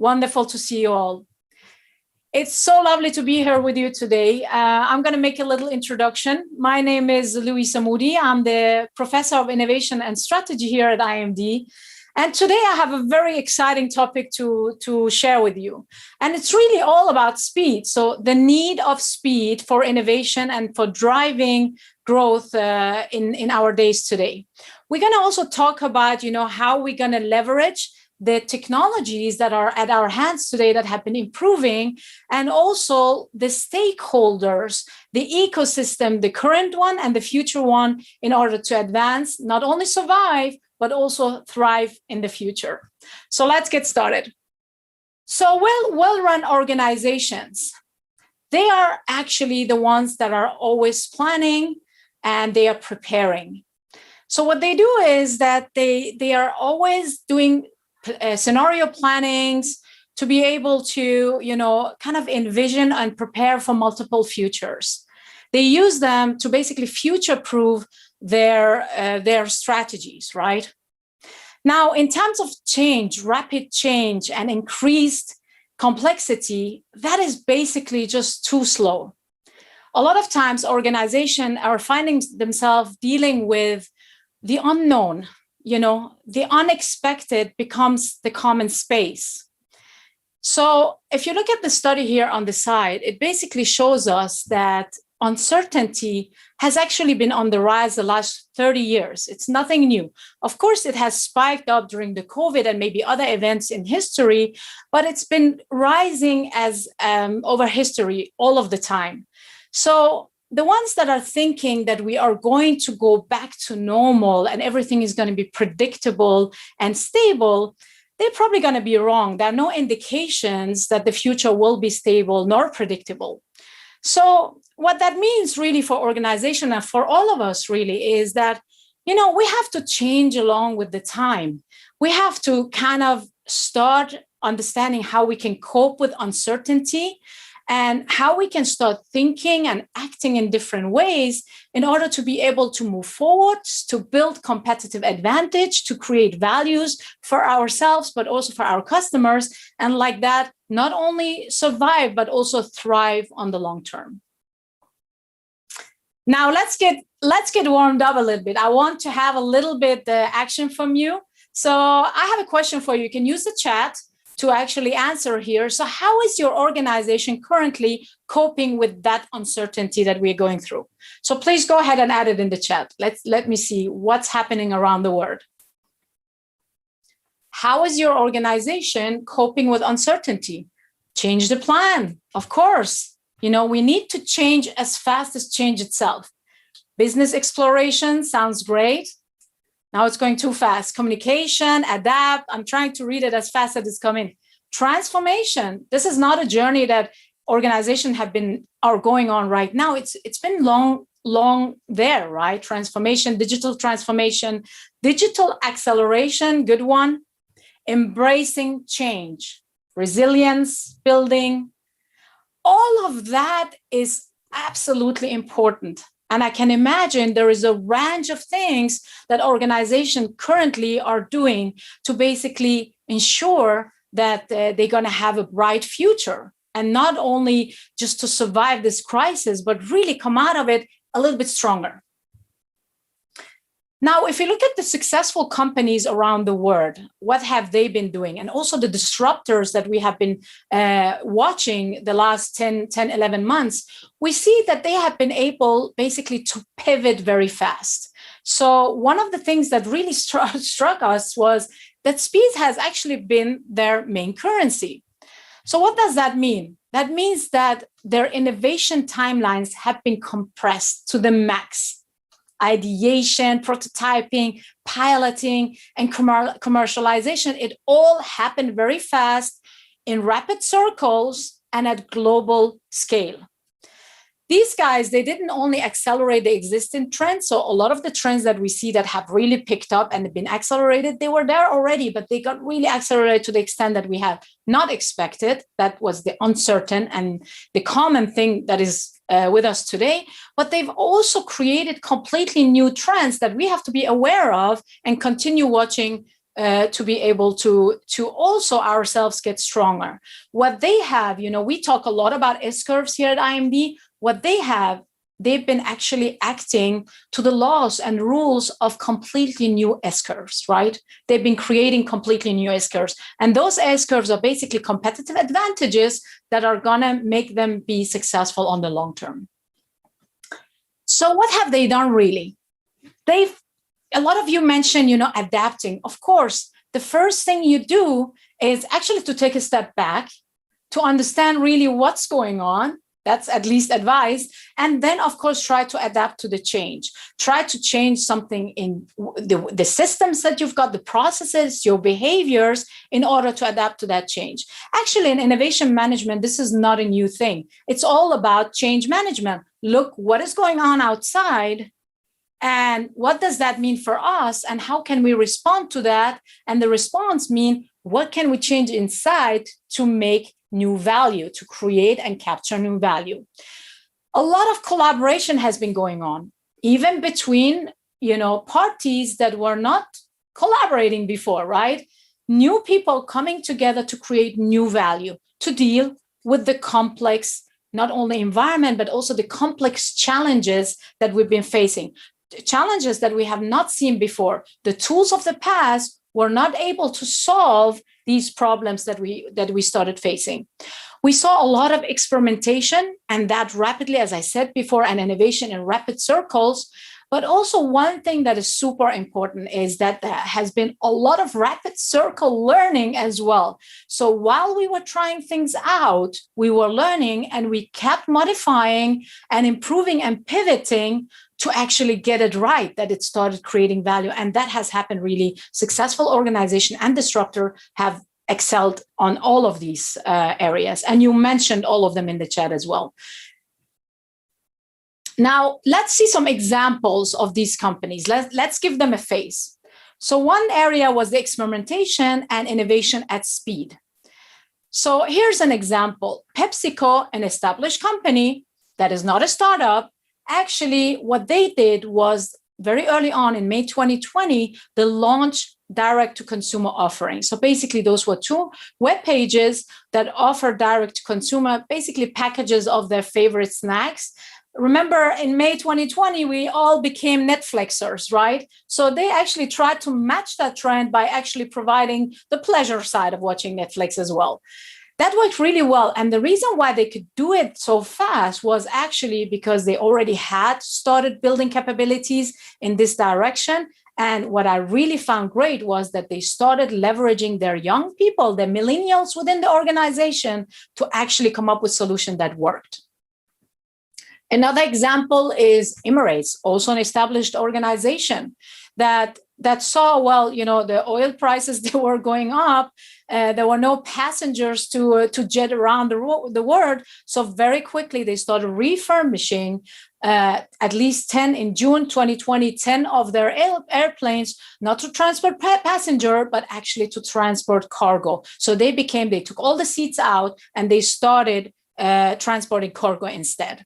Wonderful to see you all. It's so lovely to be here with you today. I'm going to make a little introduction. My name is Louisa Muhdi. I'm the Professor of Innovation and Strategy here at IMD. And today I have a very exciting topic to share with you. And it's really all about speed. So the need of speed for innovation and for driving growth in our days today. We're going to also talk about, how we're going to leverage the technologies that are at our hands today that have been improving, and also the stakeholders, the ecosystem, the current one and the future one, in order to advance, not only survive, but also thrive in the future. So let's get started. So well-run organizations, they are actually the ones that are always planning and they are preparing. So what they do is that they are always doing scenario plannings to be able to, kind of envision and prepare for multiple futures. They use them to basically future-proof their strategies, right? Now, in terms of change, rapid change and increased complexity, that is basically just too slow. A lot of times organizations are finding themselves dealing with the unknown. The unexpected becomes the common space. So if you look at the study here on the side, it basically shows us that uncertainty has actually been on the rise the last 30 years. It's nothing new. Of course, it has spiked up during the COVID and maybe other events in history, but it's been rising as over history all of the time. So the ones that are thinking that we are going to go back to normal and everything is going to be predictable and stable, they're probably going to be wrong. There are no indications that the future will be stable nor predictable. So what that means really for organization and for all of us really is that, we have to change along with the time. We have to kind of start understanding how we can cope with uncertainty and how we can start thinking and acting in different ways in order to be able to move forward, to build competitive advantage, to create values for ourselves, but also for our customers. And like that, not only survive, but also thrive on the long term. Now, let's get warmed up a little bit. I want to have a little bit action from you. So I have a question for you. You can use the chat to actually answer here. So how is your organization currently coping with that uncertainty that we're going through? So please go ahead and add it in the chat. Let me see what's happening around the world. How is your organization coping with uncertainty? Change the plan, of course. We need to change as fast as change itself. Business exploration sounds great. Now it's going too fast. Communication, adapt. I'm trying to read it as fast as it's coming. Transformation. This is not a journey that organizations are going on right now. It's been long there, right? Transformation, digital acceleration, good one. Embracing change, resilience, building. All of that is absolutely important. And I can imagine there is a range of things that organizations currently are doing to basically ensure that they're going to have a bright future, and not only just to survive this crisis, but really come out of it a little bit stronger. Now, if you look at the successful companies around the world, what have they been doing? And also the disruptors that we have been watching the last 10, 11 months, we see that they have been able basically to pivot very fast. So one of the things that really struck us was that speed has actually been their main currency. So what does that mean? That means that their innovation timelines have been compressed to the max. Ideation, prototyping, piloting, and commercialization, it all happened very fast in rapid circles and at global scale. These guys, they didn't only accelerate the existing trends. So a lot of the trends that we see that have really picked up and been accelerated, they were there already, but they got really accelerated to the extent that we have not expected. That was the uncertain and the common thing that is with us today. But they've also created completely new trends that we have to be aware of and continue watching to be able to also ourselves get stronger. What they have, we talk a lot about S-curves here at IMD. What they have, they've been actually acting to the laws and rules of completely new S-curves, right? They've been creating completely new S-curves. And those S-curves are basically competitive advantages that are gonna make them be successful on the long term. So what have they done really? A lot of you mentioned, adapting. Of course, the first thing you do is actually to take a step back, to understand really what's going on. That's at least advice. And then, of course, try to adapt to the change. Try to change something in the systems that you've got, the processes, your behaviors, in order to adapt to that change. Actually, in innovation management, this is not a new thing. It's all about change management. Look what is going on outside, and what does that mean for us, and how can we respond to that? And the response mean, what can we change inside to make new value, to create and capture new value? A lot of collaboration has been going on, even between, parties that were not collaborating before, right? New people coming together to create new value, to deal with the complex, not only environment, but also the complex challenges that we've been facing, challenges that we have not seen before. The tools of the past were not able to solve these problems that we started facing. We saw a lot of experimentation, and that rapidly, as I said before, and innovation in rapid circles. But also one thing that is super important is that there has been a lot of rapid circle learning as well. So while we were trying things out, we were learning, and we kept modifying and improving and pivoting to actually get it right, that it started creating value. And that has happened really. Successful organization and disruptor have excelled on all of these areas. And you mentioned all of them in the chat as well. Now, let's see some examples of these companies. Let's give them a face. So one area was the experimentation and innovation at speed. So here's an example. PepsiCo, an established company that is not a startup, actually, what they did was very early on in May 2020, they launched direct-to-consumer offerings. So basically, those were 2 web pages that offer direct-to-consumer, basically packages of their favorite snacks. Remember, in May 2020, we all became Netflixers, right? So they actually tried to match that trend by actually providing the pleasure side of watching Netflix as well. That worked really well. And the reason why they could do it so fast was actually because they already had started building capabilities in this direction. And what I really found great was that they started leveraging their young people, the millennials within the organization, to actually come up with solutions that worked. Another example is Emirates, also an established organization that saw, well, the oil prices, they were going up. There were no passengers to jet around the world. So very quickly, they started refurbishing at least 10 in June 2020, 10 of their airplanes, not to transport passenger, but actually to transport cargo. So they took all the seats out, and they started transporting cargo instead.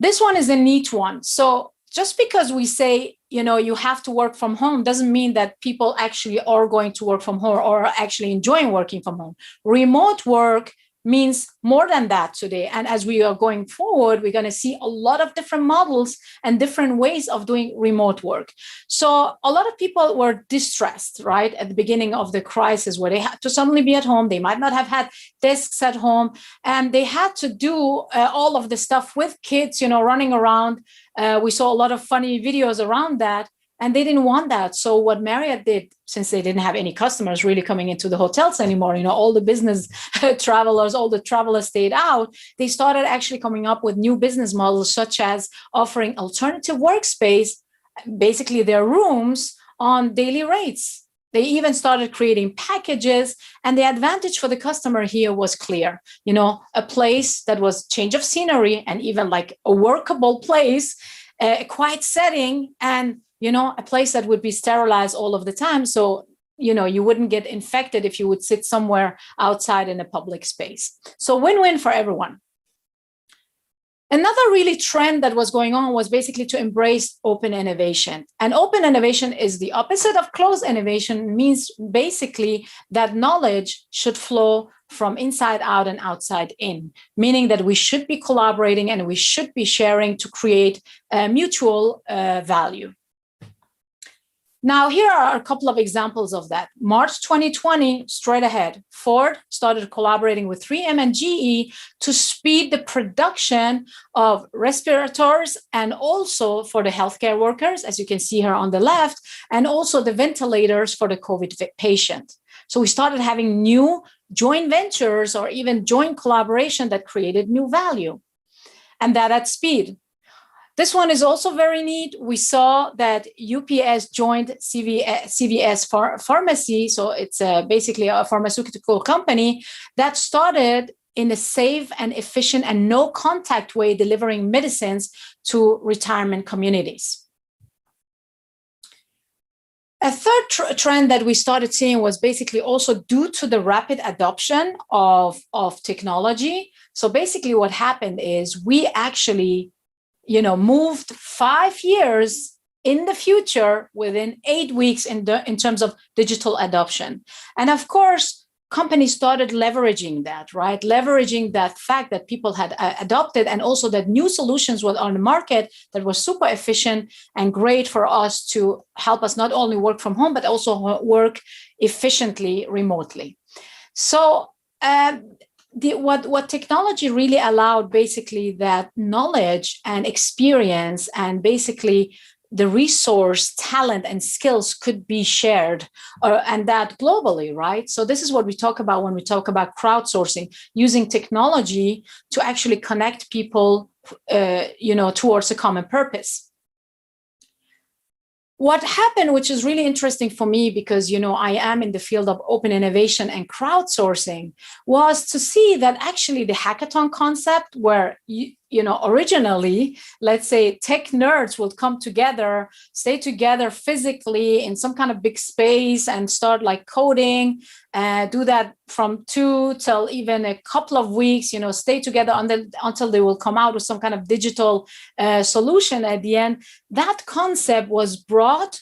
This one is a neat one. So just because we say, you have to work from home doesn't mean that people actually are going to work from home or are actually enjoying working from home. Remote work means more than that today. And as we are going forward, we're going to see a lot of different models and different ways of doing remote work. So a lot of people were distressed, right, at the beginning of the crisis, where they had to suddenly be at home. They might not have had desks at home, and they had to do all of the stuff with kids, running around. We saw a lot of funny videos around that. And they didn't want that. So what Marriott did, since they didn't have any customers really coming into the hotels anymore, all the business travelers, all the travelers stayed out, they started actually coming up with new business models, such as offering alternative workspace, basically their rooms, on daily rates. They even started creating packages. And the advantage for the customer here was clear. A place that was change of scenery, and even like a workable place, a quiet setting, and a place that would be sterilized all of the time. So, you wouldn't get infected if you would sit somewhere outside in a public space. So win-win for everyone. Another really trend that was going on was basically to embrace open innovation. And open innovation is the opposite of closed innovation, means basically that knowledge should flow from inside out and outside in, meaning that we should be collaborating and we should be sharing to create mutual value. Now, here are a couple of examples of that. March 2020, straight ahead, Ford started collaborating with 3M and GE to speed the production of respirators and also for the healthcare workers, as you can see here on the left, and also the ventilators for the COVID patient. So we started having new joint ventures or even joint collaboration that created new value, and that at speed. This one is also very neat. We saw that UPS joined CVS Pharmacy. So it's basically a pharmaceutical company that started in a safe and efficient and no contact way delivering medicines to retirement communities. A third trend that we started seeing was basically also due to the rapid adoption of technology. So basically what happened is we actually moved 5 years in the future within 8 weeks in terms of digital adoption. And of course, companies started leveraging that, right? Leveraging that fact that people had adopted and also that new solutions were on the market that was super efficient and great for us to help us not only work from home, but also work efficiently remotely. So, what technology really allowed basically that knowledge and experience and basically the resource, talent, and skills could be shared, and that globally, right? So this is what we talk about when we talk about crowdsourcing, using technology to actually connect people, towards a common purpose. What happened, which is really interesting for me because, I am in the field of open innovation and crowdsourcing, was to see that actually the hackathon concept where, originally, let's say tech nerds would come together, stay together physically in some kind of big space and start like coding, do that from 2 till even a couple of weeks, stay together until they will come out with some kind of digital solution at the end. That concept was brought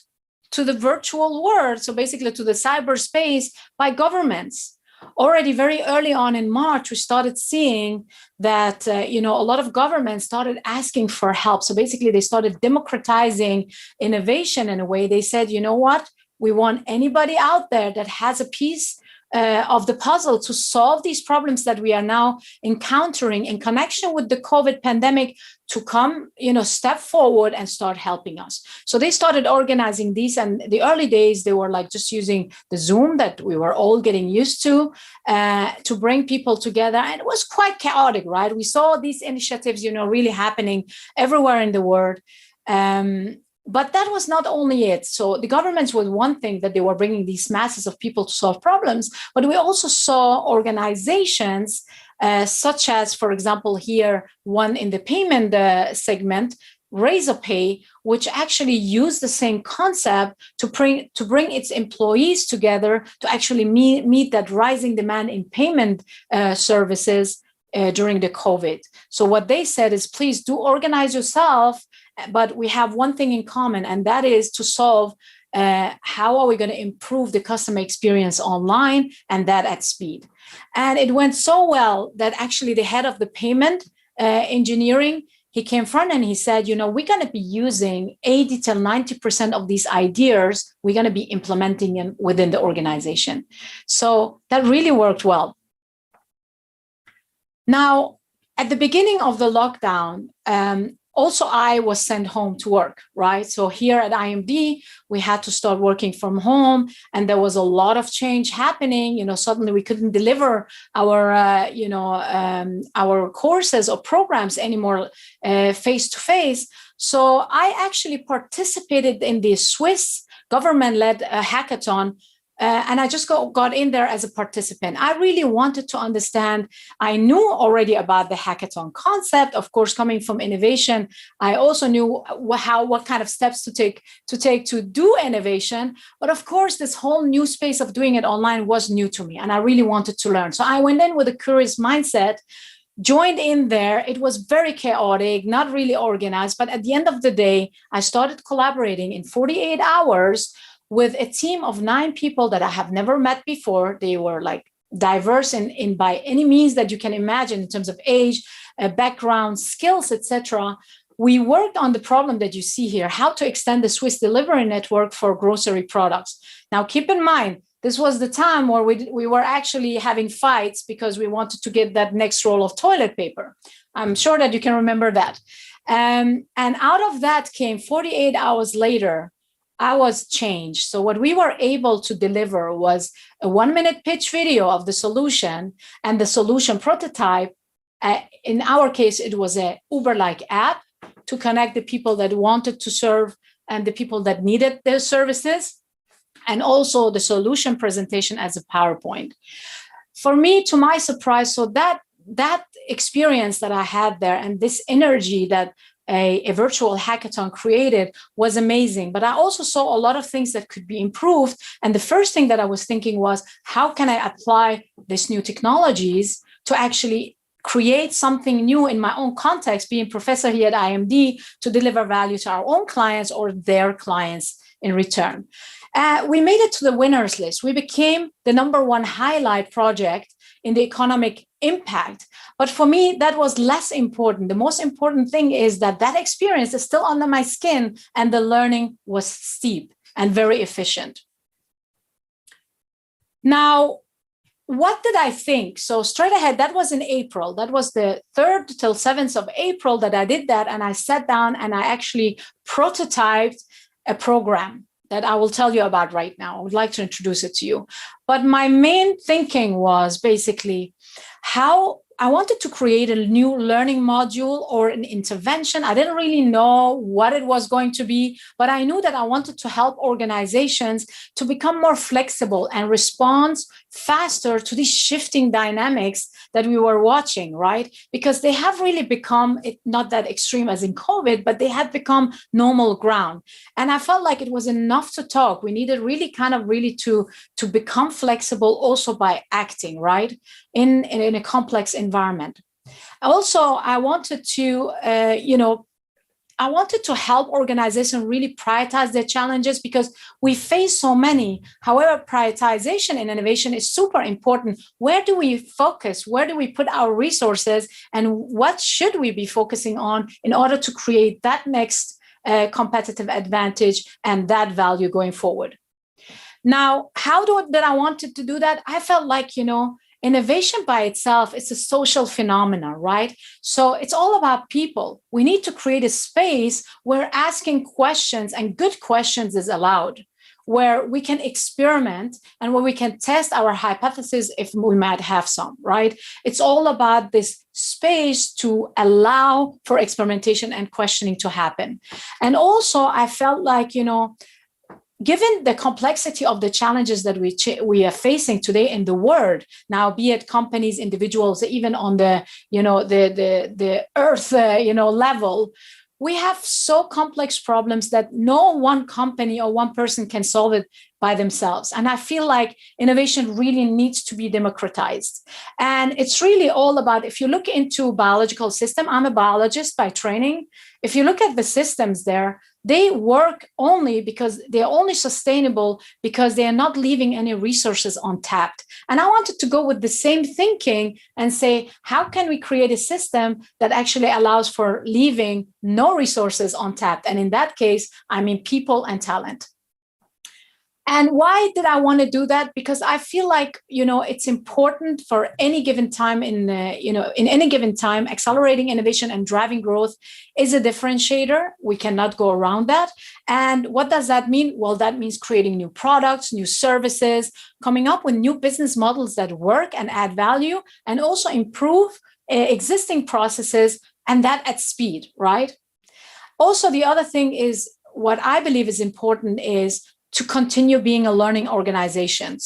to the virtual world, so basically to the cyberspace by governments. Already very early on in March, we started seeing that, a lot of governments started asking for help. So basically they started democratizing innovation in a way. They said, you know what, we want anybody out there that has a piece of the puzzle to solve these problems that we are now encountering in connection with the COVID pandemic to come, step forward and start helping us. So they started organizing these, and the early days, they were like just using the Zoom that we were all getting used to bring people together. And it was quite chaotic, right? We saw these initiatives, really happening everywhere in the world. But that was not only it. So the governments was one thing that they were bringing these masses of people to solve problems, but we also saw organizations such as, for example, here, one in the payment segment, Razorpay, which actually used the same concept to bring its employees together to actually meet that rising demand in payment services during the COVID. So what they said is, please do organize yourself, but we have one thing in common, and that is to solve how are we going to improve the customer experience online, and that at speed. And it went so well that actually the head of the payment engineering, he came front and he said, we're going to be using 80 to 90% of these ideas, we're going to be implementing them within the organization. So that really worked well. Now, at the beginning of the lockdown, also, I was sent home to work, right? So here at IMD, we had to start working from home, and there was a lot of change happening. Suddenly we couldn't deliver our, our courses or programs anymore face to face. So I actually participated in the Swiss government-led hackathon. And I just got in there as a participant. I really wanted to understand. I knew already about the hackathon concept. Of course, coming from innovation, I also knew what kind of steps to take to do innovation. But of course, this whole new space of doing it online was new to me, and I really wanted to learn. So I went in with a curious mindset, joined in there. It was very chaotic, not really organized. But at the end of the day, I started collaborating in 48 hours with a team of 9 people that I have never met before. They were like diverse in by any means that you can imagine in terms of age, background, skills, etc. We worked on the problem that you see here, how to extend the Swiss delivery network for grocery products. Now, keep in mind, this was the time where we were actually having fights because we wanted to get that next roll of toilet paper. I'm sure that you can remember that. And out of that came 48 hours later, I was changed. So what we were able to deliver was a 1-minute pitch video of the solution and the solution prototype. In our case, it was a Uber-like app to connect the people that wanted to serve and the people that needed their services, and also the solution presentation as a PowerPoint. For me, to my surprise, so that experience that I had there and this energy that a virtual hackathon created was amazing. But I also saw a lot of things that could be improved. And the first thing that I was thinking was, how can I apply these new technologies to actually create something new in my own context, being professor here at IMD, to deliver value to our own clients or their clients in return. We made it to the winners list. We became the #1 highlight project in the economic impact. But for me, that was less important. The most important thing is that experience is still under my skin and the learning was steep and very efficient. Now, what did I think? So straight ahead, that was in April. That was the 3rd till 7th of April that I did that. And I sat down and I actually prototyped a program that I will tell you about right now. I would like to introduce it to you. But my main thinking was basically how I wanted to create a new learning module or an intervention. I didn't really know what it was going to be, but I knew that I wanted to help organizations to become more flexible and respond faster to these shifting dynamics that we were watching, right? Because they have really become, not that extreme as in COVID, but they have become normal ground. And I felt like it was enough to talk. We needed really to become flexible also by acting, right? In a complex environment. Also, I wanted to, I wanted to help organizations really prioritize their challenges because we face so many. However, prioritization in innovation is super important. Where do we focus? Where do we put our resources? And what should we be focusing on in order to create that next competitive advantage and that value going forward? Now, how did I wanted to do that? I felt like, innovation by itself is a social phenomenon, right? So it's all about people. We need to create a space where asking questions and good questions is allowed, where we can experiment and where we can test our hypotheses if we might have some, right? It's all about this space to allow for experimentation and questioning to happen. And also, I felt like, given the complexity of the challenges that we are facing today in the world, now be it companies, individuals, even on the the earth level, we have so complex problems that no one company or one person can solve it by themselves. And I feel like innovation really needs to be democratized. And it's really all about, if you look into biological system, I'm a biologist by training. If you look at the systems there, they work only because they're only sustainable because they are not leaving any resources untapped. And I wanted to go with the same thinking and say, how can we create a system that actually allows for leaving no resources untapped? And in that case, I mean people and talent. And why did I want to do that? Because I feel like, it's important for any given time in any given time, accelerating innovation and driving growth is a differentiator. We cannot go around that. And what does that mean? Well, that means creating new products, new services, coming up with new business models that work and add value, and also improve existing processes, and that at speed, right? Also, the other thing is, what I believe is important is to continue being a learning organization,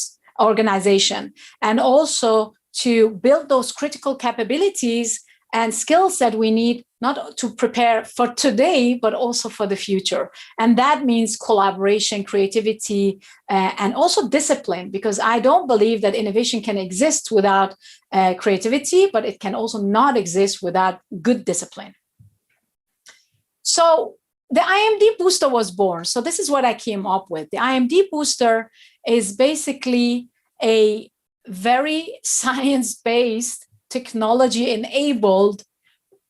and also to build those critical capabilities and skills that we need not to prepare for today, but also for the future. And that means collaboration, creativity, and also discipline, because I don't believe that innovation can exist without creativity, but it can also not exist without good discipline. So the IMD booster was born. So this is what I came up with. The IMD booster is basically a very science-based, technology-enabled,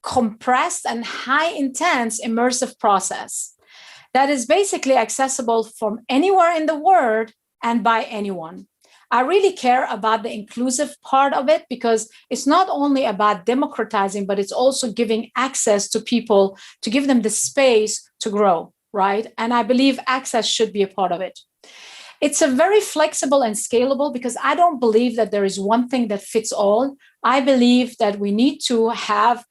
compressed and high-intense immersive process that is basically accessible from anywhere in the world and by anyone. I really care about the inclusive part of it, because it's not only about democratizing, but it's also giving access to people, to give them the space to grow, right? And I believe access should be a part of it. It's a very flexible and scalable, because I don't believe that there is one thing that fits all. I believe that we need to have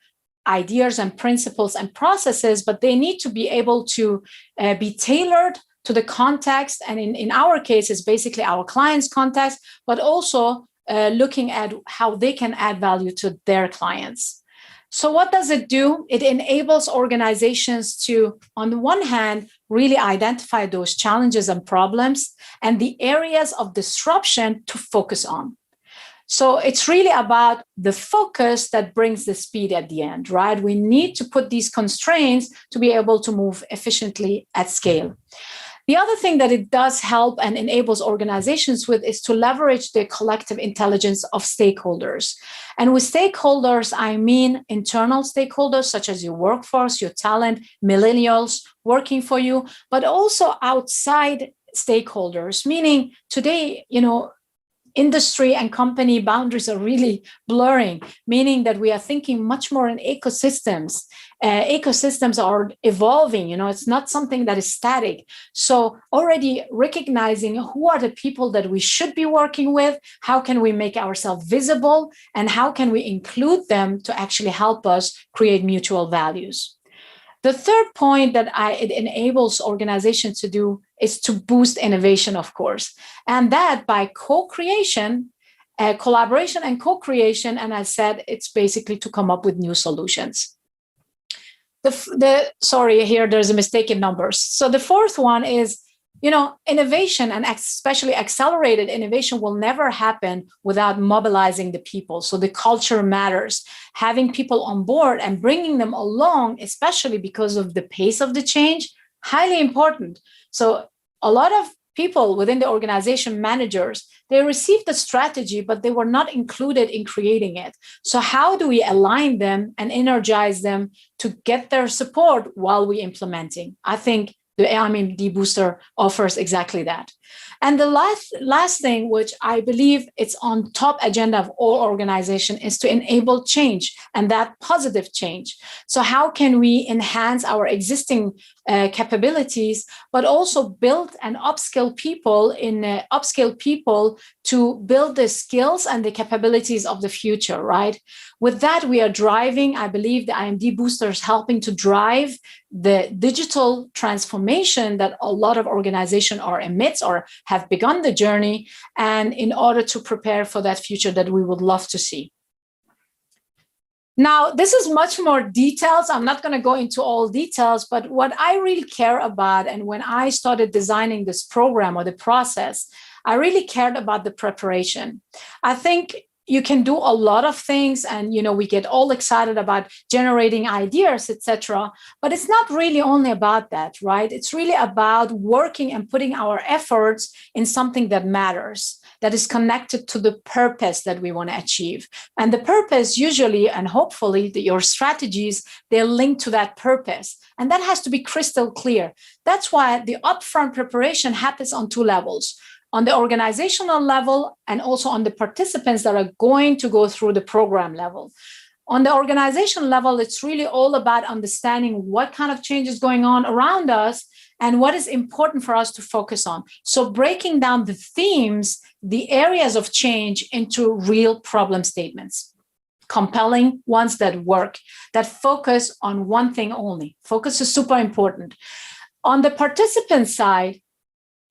ideas and principles and processes, but they need to be able to be tailored to the context. And in our case, it's basically our client's context, but also looking at how they can add value to their clients. So what does it do? It enables organizations to, on the one hand, really identify those challenges and problems and the areas of disruption to focus on. So it's really about the focus that brings the speed at the end, right? We need to put these constraints to be able to move efficiently at scale. The other thing that it does help and enables organizations with is to leverage the collective intelligence of stakeholders. And with stakeholders, I mean internal stakeholders, such as your workforce, your talent, millennials working for you, but also outside stakeholders, meaning today, industry and company boundaries are really blurring, meaning that we are thinking much more in ecosystems. Ecosystems are evolving, it's not something that is static. So already recognizing who are the people that we should be working with, how can we make ourselves visible, and how can we include them to actually help us create mutual values. The third point that it enables organizations to do is to boost innovation, of course, and that by co-creation, collaboration and co-creation. And I said, it's basically to come up with new solutions. Sorry, here there's a mistake in numbers. So the fourth one is, innovation, and especially accelerated innovation, will never happen without mobilizing the people. So the culture matters. Having people on board and bringing them along, especially because of the pace of the change, highly important. So a lot of people within the organization, managers, they received the strategy, but they were not included in creating it. So how do we align them and energize them to get their support while we implementing? I think the IMD booster offers exactly that. And the last thing, which I believe it's on top agenda of all organizations, is to enable change, and that positive change. So how can we enhance our existing capabilities, but also build and upskill people to build the skills and the capabilities of the future, right? With that, we are driving, I believe the IMD booster is helping to drive the digital transformation that a lot of organizations are amidst or have begun the journey, and in order to prepare for that future that we would love to see. Now, this is much more details. I'm not going to go into all details, but what I really care about, and when I started designing this program or the process, I really cared about the preparation. I think you can do a lot of things, and we get all excited about generating ideas, etc. But it's not really only about that, right? It's really about working and putting our efforts in something that matters, that is connected to the purpose that we want to achieve. And the purpose usually, and hopefully your strategies, they're linked to that purpose. And that has to be crystal clear. That's why the upfront preparation happens on two levels: on the organizational level and also on the participants that are going to go through the program level. On the organization level, it's really all about understanding what kind of change is going on around us and what is important for us to focus on. So breaking down the themes, the areas of change, into real problem statements, compelling ones that work, that focus on one thing only. Focus is super important. On the participant side,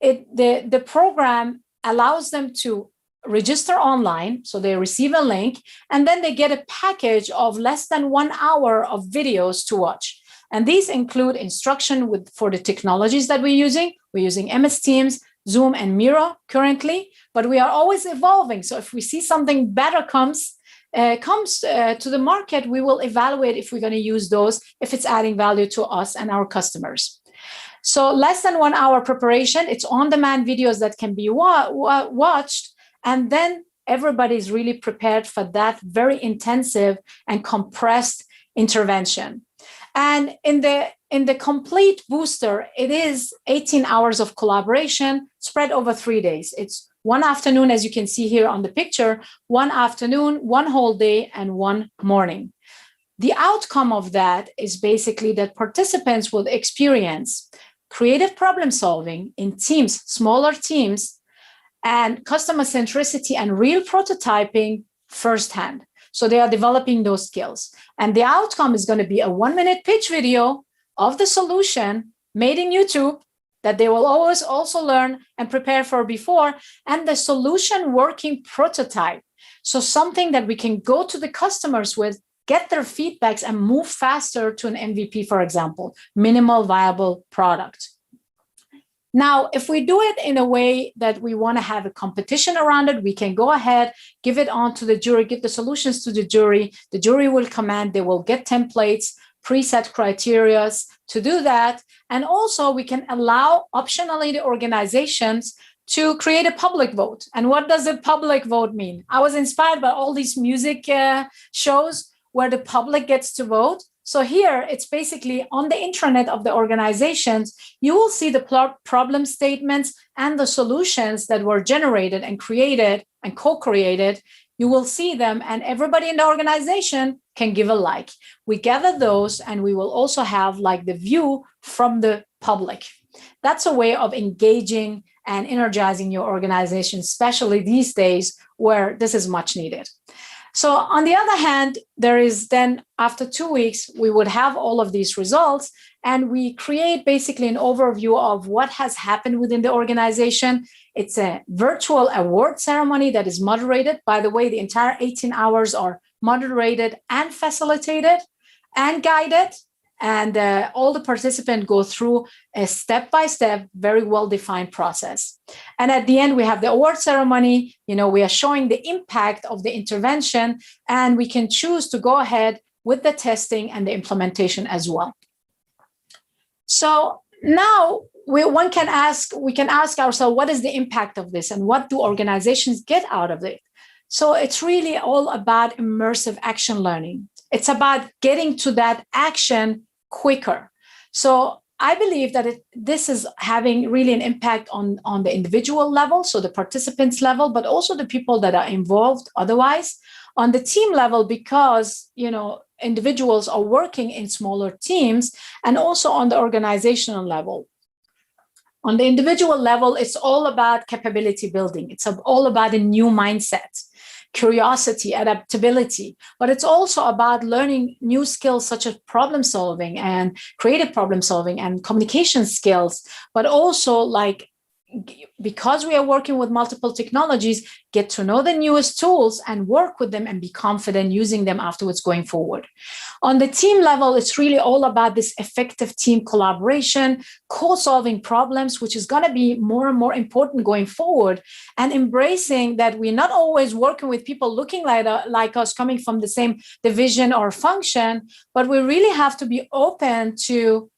the program allows them to register online, so they receive a link, and then they get a package of less than 1 hour of videos to watch. And these include instruction for the technologies that we're using. We're using MS Teams, Zoom, and Miro currently, but we are always evolving. So if we see something better comes to the market, we will evaluate if we're going to use those, if it's adding value to us and our customers. So less than 1 hour preparation, it's on-demand videos that can be watched, and then everybody is really prepared for that very intensive and compressed intervention. And in the complete booster, it is 18 hours of collaboration spread over 3 days. It's one afternoon, as you can see here on the picture, one afternoon, one whole day, and one morning. The outcome of that is basically that participants will experience creative problem solving in teams, smaller teams, and customer centricity and real prototyping firsthand. So they are developing those skills. And the outcome is going to be a 1-minute pitch video of the solution made in YouTube that they will always also learn and prepare for before, and the solution working prototype. So something that we can go to the customers with, get their feedbacks, and move faster to an MVP, for example, minimal viable product. Now, if we do it in a way that we want to have a competition around it, we can go ahead, give it on to the jury, give the solutions to the jury. The jury will command, they will get templates, preset criteria to do that. And also we can allow optionally the organizations to create a public vote. And what does a public vote mean? I was inspired by all these music shows where the public gets to vote. So here it's basically on the intranet of the organizations, you will see the problem statements and the solutions that were generated and created and co-created. You will see them, and everybody in the organization can give a like. We gather those, and we will also have like the view from the public. That's a way of engaging and energizing your organization, especially these days where this is much needed. So on the other hand, there is then after 2 weeks, we would have all of these results, and we create basically an overview of what has happened within the organization. It's a virtual award ceremony that is moderated. By the way, the entire 18 hours are moderated and facilitated and guided. And all the participants go through a step-by-step, very well-defined process. And at the end, we have the award ceremony. You know, we are showing the impact of the intervention, and we can choose to go ahead with the testing and the implementation as well. So now we can ask ourselves, what is the impact of this, and what do organizations get out of it? So it's really all about immersive action learning. It's about getting to that action quicker. So I believe that this is having really an impact on the individual level, so the participants level, but also the people that are involved otherwise. On the team level, because individuals are working in smaller teams, and also on the organizational level. On the individual level, it's all about capability building. It's all about a new mindset, curiosity, adaptability, but it's also about learning new skills such as problem solving and creative problem solving and communication skills, but also because we are working with multiple technologies, get to know the newest tools and work with them and be confident using them afterwards going forward. On the team level, it's really all about this effective team collaboration, co-solving problems, which is going to be more and more important going forward, and embracing that we're not always working with people looking like us, coming from the same division or function, but we really have to be open to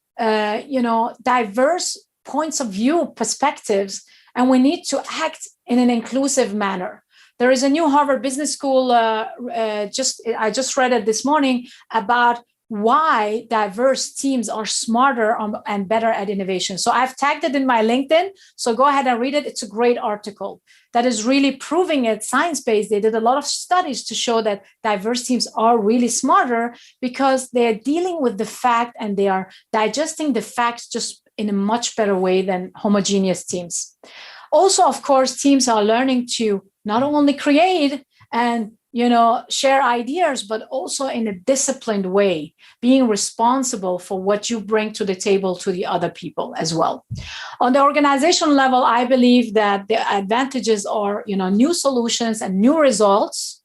diverse points of view, perspectives, and we need to act in an inclusive manner. There is a new Harvard Business School, I just read it this morning, about why diverse teams are smarter and better at innovation. So I've tagged it in my LinkedIn, so go ahead and read it. It's a great article that is really proving it science-based. They did a lot of studies to show that diverse teams are really smarter because they're dealing with the fact and they are digesting the facts just in a much better way than homogeneous teams. Also, of course, teams are learning to not only create and share ideas, but also in a disciplined way, being responsible for what you bring to the table to the other people as well. On the organizational level, I believe that the advantages are, new solutions and new results.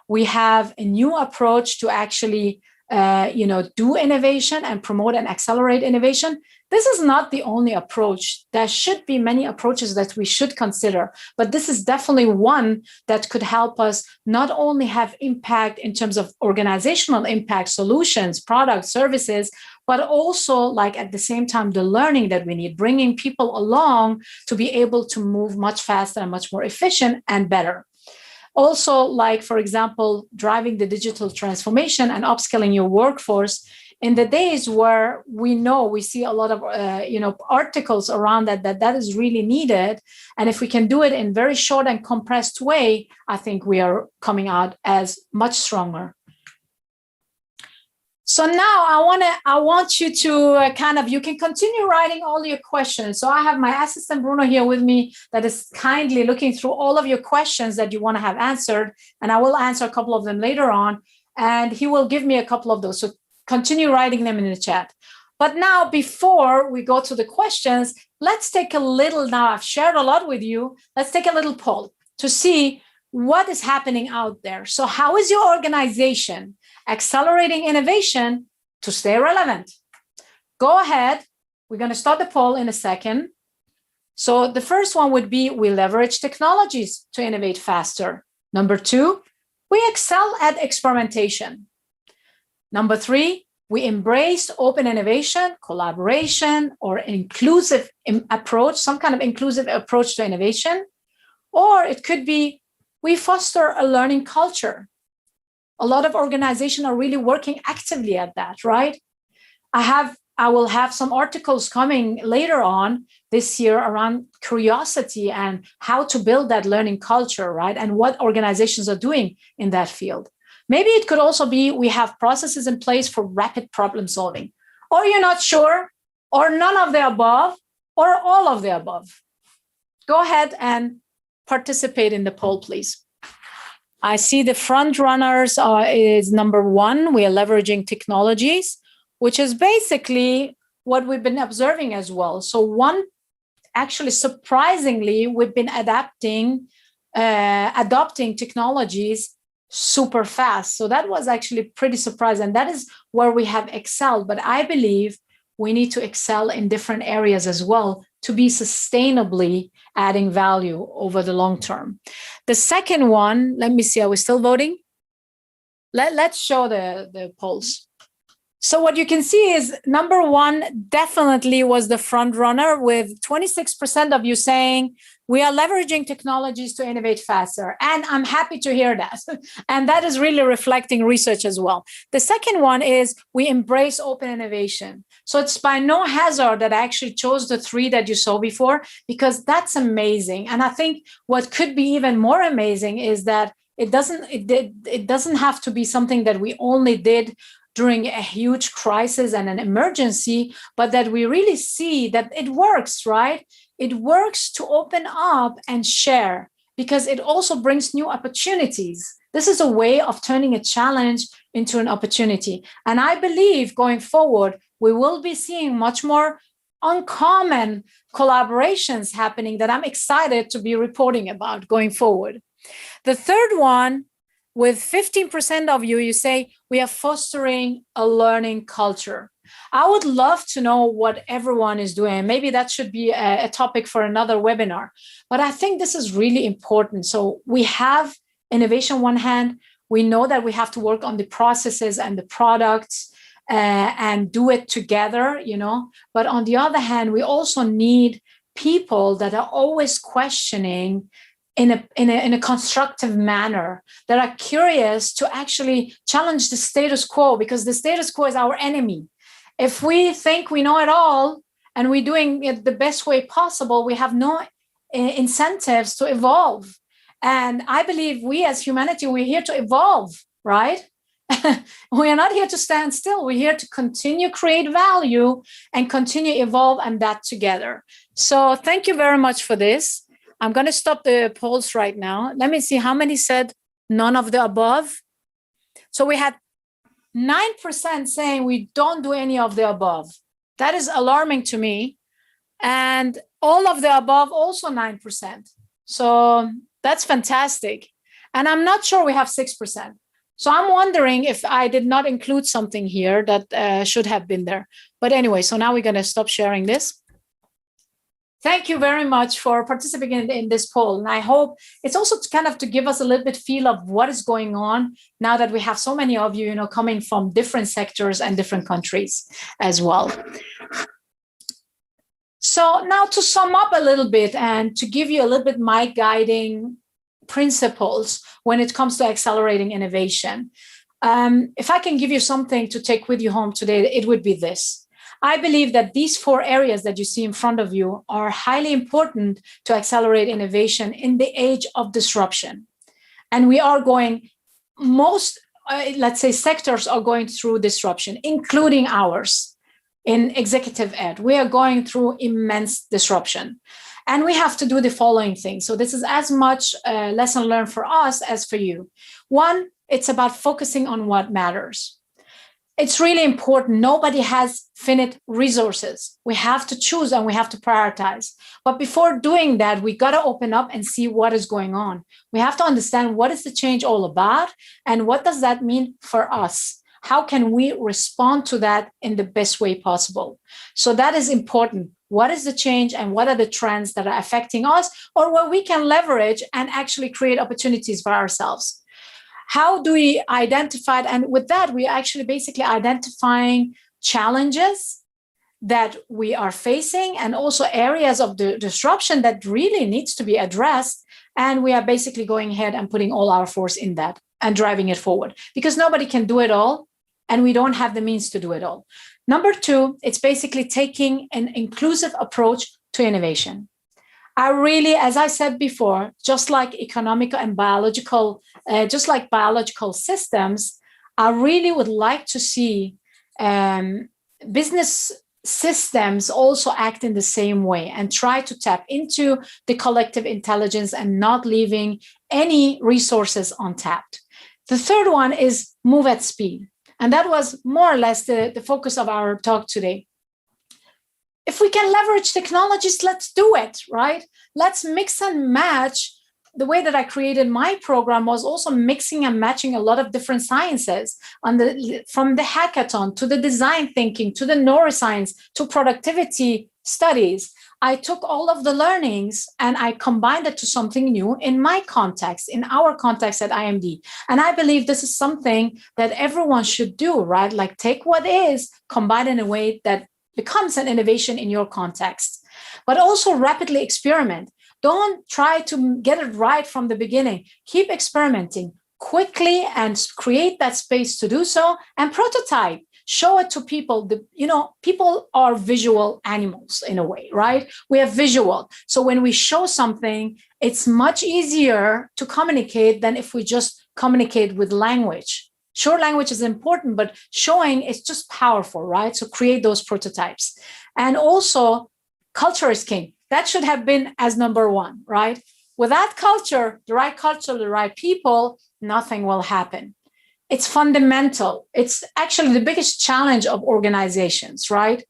We have a new approach to actually, do innovation and promote and accelerate innovation. This is not the only approach. There should be many approaches that we should consider, but this is definitely one that could help us not only have impact in terms of organizational impact, solutions, products, services, but also like at the same time, the learning that we need, bringing people along to be able to move much faster and much more efficient and better. Also, like, for example, driving the digital transformation and upskilling your workforce in the days where we see a lot of, articles around that is really needed. And if we can do it in very short and compressed way, I think we are coming out as much stronger. So now I want you to you can continue writing all your questions. So I have my assistant Bruno here with me that is kindly looking through all of your questions that you want to have answered. And I will answer a couple of them later on. And he will give me a couple of those. So continue writing them in the chat. But now, before we go to the questions, let's take a little, now I've shared a lot with you. Let's take a little poll to see what is happening out there. So how is your organization accelerating innovation to stay relevant? Go ahead. We're going to start the poll in a second. So the first one would be, we leverage technologies to innovate faster. Number 2, we excel at experimentation. Number 3, we embrace open innovation, collaboration, or inclusive approach, some kind of inclusive approach to innovation. Or it could be, we foster a learning culture. A lot of organizations are really working actively at that, right? I will have some articles coming later on this year around curiosity and how to build that learning culture, right? And what organizations are doing in that field. Maybe it could also be, we have processes in place for rapid problem solving. Or you're not sure, or none of the above, or all of the above. Go ahead and participate in the poll, please. I see the front runners is number 1. We are leveraging technologies, which is basically what we've been observing as well. So one, actually, surprisingly, we've been adopting technologies super fast. So that was actually pretty surprising. That is where we have excelled. But I believe we need to excel in different areas as well to be sustainably adding value over the long term. The second one, let me see, are we still voting? Let's show the polls. So what you can see is number 1 definitely was the front runner, with 26% of you saying we are leveraging technologies to innovate faster. And I'm happy to hear that. And that is really reflecting research as well. The second one is we embrace open innovation. So it's by no hazard that I actually chose the 3 that you saw before, because that's amazing. And I think what could be even more amazing is that it doesn't have to be something that we only did during a huge crisis and an emergency, but that we really see that it works, right? It works to open up and share, because it also brings new opportunities. This is a way of turning a challenge into an opportunity. And I believe going forward, we will be seeing much more uncommon collaborations happening that I'm excited to be reporting about going forward. The third one, with 15% of you say we are fostering a learning culture. I would love to know what everyone is doing. Maybe that should be a topic for another webinar. But I think this is really important. So we have innovation on one hand. We know that we have to work on the processes and the products and do it together, But on the other hand, we also need people that are always questioning in a constructive manner, that are curious to actually challenge the status quo, because the status quo is our enemy. If we think we know it all and we're doing it the best way possible, we have no incentives to evolve. And I believe we as humanity, we're here to evolve, right? We are not here to stand still. We're here to continue create value and continue evolve, and that together. So thank you very much for this. I'm going to stop the polls right now. Let me see how many said none of the above. So we had 9% saying we don't do any of the above. That is alarming to me. And all of the above, also 9%. So that's fantastic. And I'm not sure we have 6%. So I'm wondering if I did not include something here that should have been there. But anyway, so now we're going to stop sharing this. Thank you very much for participating in this poll. And I hope it's also kind of to give us a little bit feel of what is going on now that we have so many of you, coming from different sectors and different countries as well. So now to sum up a little bit and to give you a little bit my guiding principles when it comes to accelerating innovation. If I can give you something to take with you home today, it would be this. I believe that these 4 areas that you see in front of you are highly important to accelerate innovation in the age of disruption. And we are going, most, let's say, sectors are going through disruption, including ours in executive ed. We are going through immense disruption. And we have to do the following things. So this is as much a lesson learned for us as for you. One, it's about focusing on what matters. It's really important. Nobody has finite resources. We have to choose and we have to prioritize. But before doing that, we got to open up and see what is going on. We have to understand what is the change all about and what does that mean for us? How can we respond to that in the best way possible? So that is important. What is the change and what are the trends that are affecting us or what we can leverage and actually create opportunities for ourselves? How do we identify it? And with that, we are actually basically identifying challenges that we are facing and also areas of the disruption that really needs to be addressed. And we are basically going ahead and putting all our force in that and driving it forward because nobody can do it all and we don't have the means to do it all. Number 2, it's basically taking an inclusive approach to innovation. I really, as I said before, just like economical and biological, just like biological systems, I really would like to see business systems also act in the same way and try to tap into the collective intelligence and not leaving any resources untapped. The third one is move at speed. And that was more or less the focus of our talk today. If we can leverage technologies, let's do it, right? Let's mix and match. The way that I created my program was also mixing and matching a lot of different sciences from the hackathon to the design thinking, to the neuroscience, to productivity studies. I took all of the learnings and I combined it to something new in my context, in our context at IMD. And I believe this is something that everyone should do, right? Like take what is, combine in a way that becomes an innovation in your context, but also rapidly experiment. Don't try to get it right from the beginning. Keep experimenting quickly and create that space to do so and prototype. Show it to people. People are visual animals in a way, right? We are visual. So when we show something, it's much easier to communicate than if we just communicate with language. Sure, language is important, but showing is just powerful, right? So create those prototypes. And also, culture is king. That should have been as number 1, right? Without culture, the right people, nothing will happen. It's fundamental. It's actually the biggest challenge of organizations, right?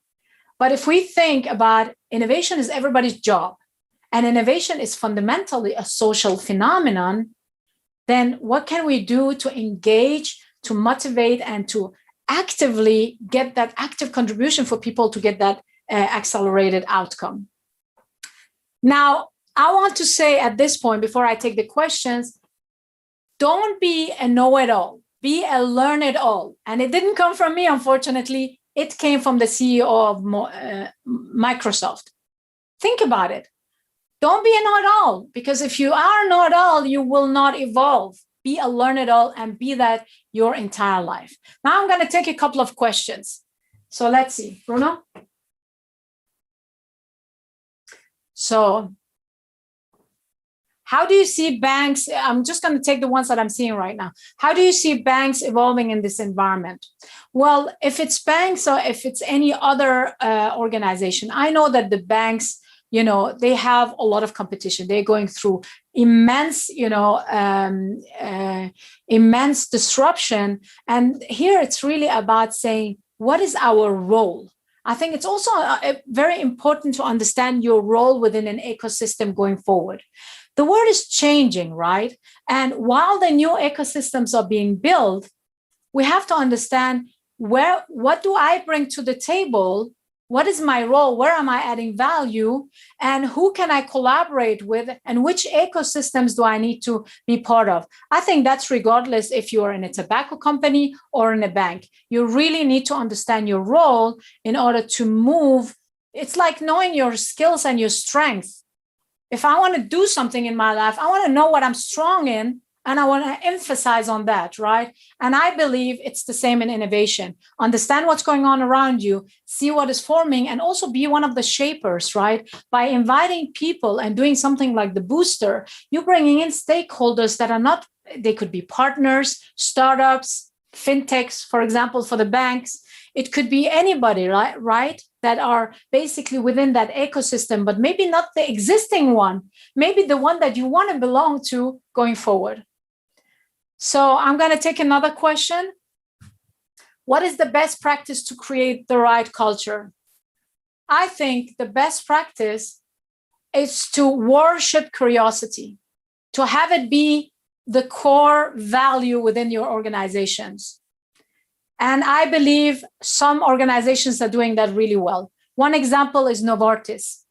But if we think about innovation is everybody's job, and innovation is fundamentally a social phenomenon, then what can we do to engage, to motivate, and to actively get that active contribution for people to get that accelerated outcome? Now, I want to say at this point, before I take the questions, don't be a know-it-all, be a learn-it-all. And it didn't come from me, unfortunately. It came from the CEO of Microsoft. Think about it. Don't be a know-it-all, because if you are know-it-all, you will not evolve. Be a learn-it-all and be that your entire life. Now I'm going to take a couple of questions. So let's see. Bruno? So how do you see banks? I'm just going to take the ones that I'm seeing right now. How do you see banks evolving in this environment? Well, if it's banks or if it's any other organization, I know that the banks they have a lot of competition. They're going through immense, immense disruption. And here it's really about saying, what is our role? I think it's also very important to understand your role within an ecosystem going forward. The world is changing, right? And while the new ecosystems are being built, we have to understand what do I bring to the table? What is my role? Where am I adding value? And who can I collaborate with? And which ecosystems do I need to be part of? I think that's regardless if you're in a tobacco company or in a bank. You really need to understand your role in order to move. It's like knowing your skills and your strengths. If I want to do something in my life, I want to know what I'm strong in, and I want to emphasize on that, right? And I believe it's the same in innovation. Understand what's going on around you, see what is forming, and also be one of the shapers, right? By inviting people and doing something like the booster, you're bringing in stakeholders that are not, they could be partners, startups, fintechs, for example, for the banks. It could be anybody, right? That are basically within that ecosystem, but maybe not the existing one, maybe the one that you want to belong to going forward. So I'm going to take another question. What is the best practice to create the right culture? I think the best practice is to worship curiosity, to have it be the core value within your organizations. And I believe some organizations are doing that really well. One example is Novartis.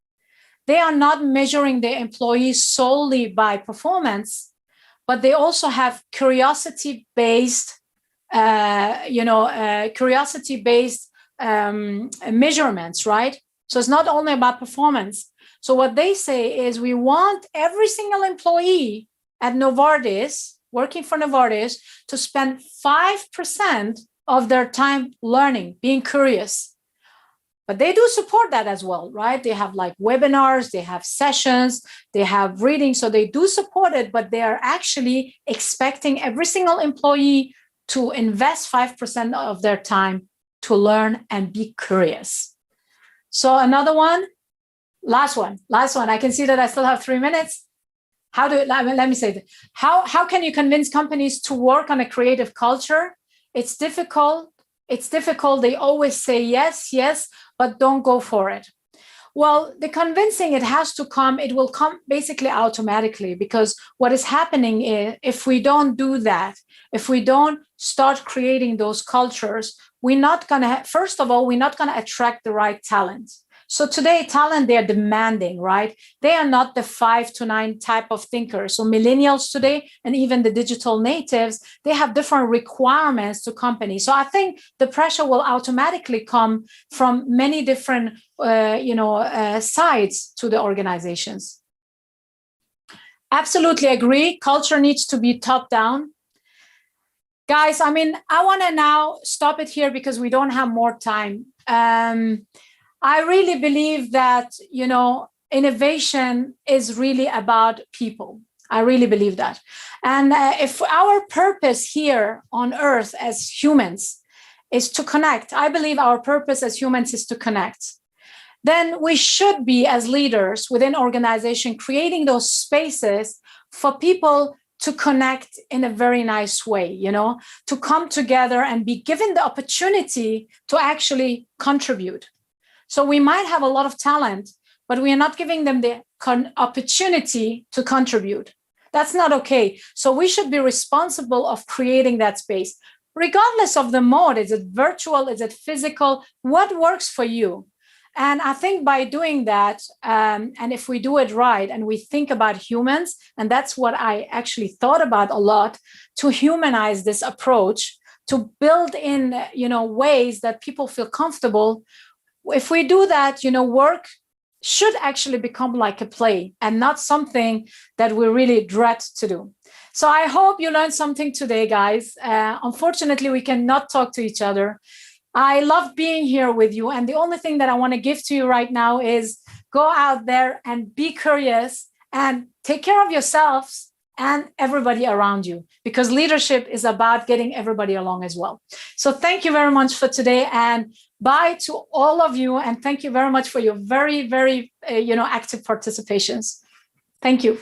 They are not measuring their employees solely by performance, but they also have curiosity-based, measurements, right? So it's not only about performance. So what they say is, we want every single employee at Novartis, working for Novartis, to spend 5% of their time learning, being curious. But they do support that as well, right? They have like webinars, they have sessions, they have reading. So they do support it, but they are actually expecting every single employee to invest 5% of their time to learn and be curious. So another one, last one. I can see that I still have 3 minutes. Let me say that. How can you convince companies to work on a creative culture? It's difficult. They always say yes, but don't go for it. Well, the convincing, it will come basically automatically, because what is happening is, if we don't do that, if we don't start creating those cultures, we're not going to attract the right talent. So today, talent, they're demanding, right? They are not the 5 to 9 type of thinkers. So millennials today, and even the digital natives, they have different requirements to companies. So I think the pressure will automatically come from many different, sides to the organizations. Absolutely agree. Culture needs to be top down. Guys, I want to now stop it here because we don't have more time. I really believe that, innovation is really about people. I really believe that. And if our purpose here on Earth as humans is to connect, I believe our purpose as humans is to connect, then we should be, as leaders within organization, creating those spaces for people to connect in a very nice way, to come together and be given the opportunity to actually contribute. So we might have a lot of talent, but we are not giving them the opportunity to contribute. That's not okay. So we should be responsible of creating that space, regardless of the mode. Is it virtual? Is it physical? What works for you? And I think by doing that, and if we do it right, and we think about humans, and that's what I actually thought about a lot, to humanize this approach, to build in, ways that people feel comfortable. If we do that, work should actually become like a play and not something that we really dread to do. So I hope you learned something today, guys. Unfortunately, we cannot talk to each other. I love being here with you. And the only thing that I want to give to you right now is go out there and be curious and take care of yourselves and everybody around you, because leadership is about getting everybody along as well. So thank you very much for today, and bye to all of you. And thank you very much for your very, very active participations. Thank you.